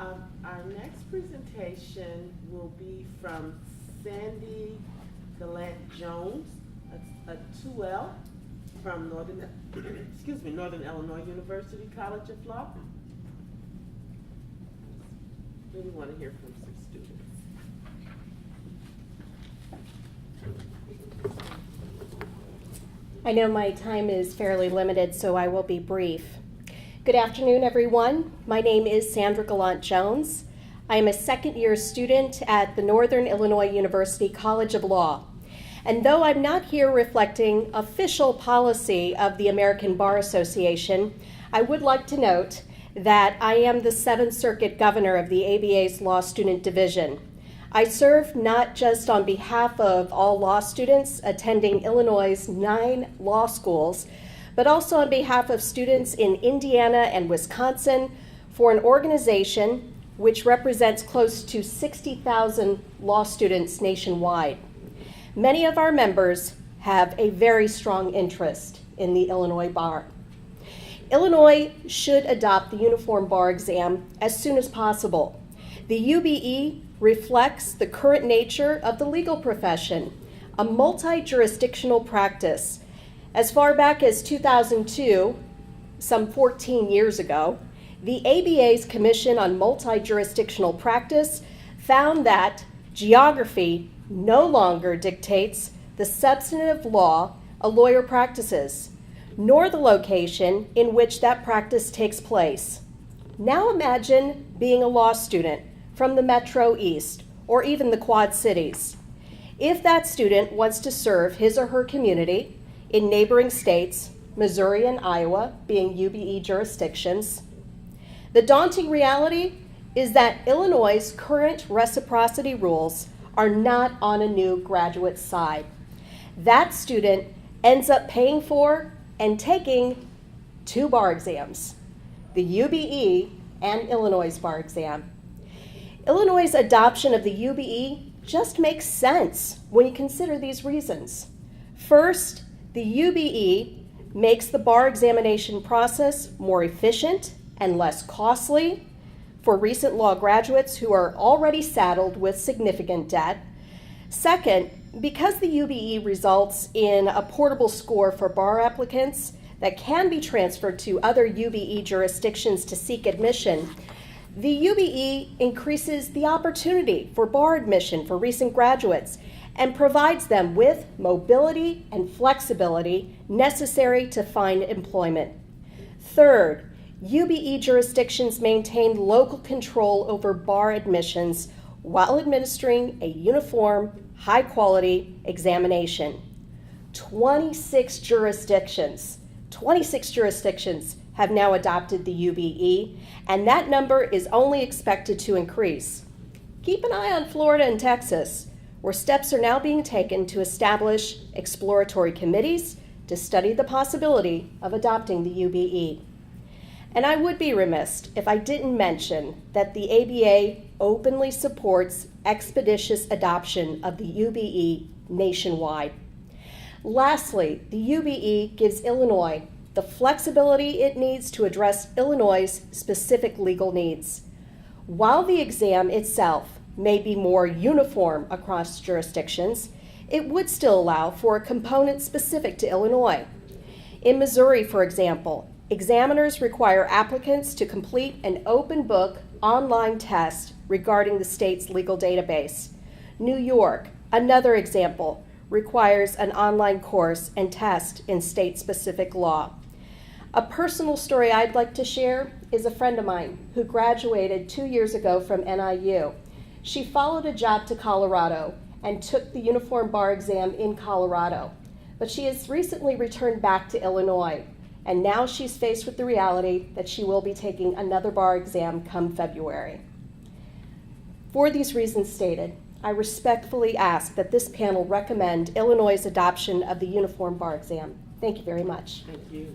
Our next presentation will be from Sandra Gallant-Jones, a 2L from Northern Illinois University College of Law. Really want to hear from some students. I know my time is fairly limited, so I will be brief. Good afternoon, everyone. My name is Sandra Gallant-Jones. I am a second-year student at the Northern Illinois University College of Law. And though I'm not here reflecting official policy of the American Bar Association, I would like to note that I am the Seventh Circuit Governor of the ABA's Law Student Division. I serve not just on behalf of all law students attending Illinois' 9 law schools, but also on behalf of students in Indiana and Wisconsin for an organization which represents close to 60,000 law students nationwide. Many of our members have a very strong interest in the Illinois bar. Illinois should adopt the uniform bar exam as soon as possible. The UBE reflects the current nature of the legal profession, a multi-jurisdictional practice. As far back as 2002, some 14 years ago, the ABA's Commission on Multi-Jurisdictional Practice found that geography no longer dictates the substantive law a lawyer practices, nor the location in which that practice takes place. Now imagine being a law student from the Metro East or even the Quad Cities. If that student wants to serve his or her community in neighboring states, Missouri and Iowa being UBE jurisdictions, the daunting reality is that Illinois' current reciprocity rules are not on a new graduate's side. That student ends up paying for and taking 2 bar exams, the UBE and Illinois bar exam. Illinois' adoption of the UBE just makes sense when you consider these reasons. First, the UBE makes the bar examination process more efficient and less costly for recent law graduates who are already saddled with significant debt. Second, because the UBE results in a portable score for bar applicants that can be transferred to other UBE jurisdictions to seek admission, the UBE increases the opportunity for bar admission for recent graduates and provides them with mobility and flexibility necessary to find employment. Third, UBE jurisdictions maintain local control over bar admissions while administering a uniform, high-quality examination. 26 jurisdictions have now adopted the UBE, and that number is only expected to increase. Keep an eye on Florida and Texas, where steps are now being taken to establish exploratory committees to study the possibility of adopting the UBE. And I would be remiss if I didn't mention that the ABA openly supports expeditious adoption of the UBE nationwide. Lastly, the UBE gives Illinois the flexibility it needs to address Illinois' specific legal needs. While the exam itself may be more uniform across jurisdictions, it would still allow for a component specific to Illinois. In Missouri, for example, examiners require applicants to complete an open book online test regarding the state's legal database. New York, another example, requires an online course and test in state-specific law. A personal story I'd like to share is a friend of mine who graduated 2 years ago from NIU. She followed a job to Colorado and took the uniform bar exam in Colorado, but she has recently returned back to Illinois, and now she's faced with the reality that she will be taking another bar exam come February. For these reasons stated, I respectfully ask that this panel recommend Illinois' adoption of the uniform bar exam. Thank you very much. Thank you.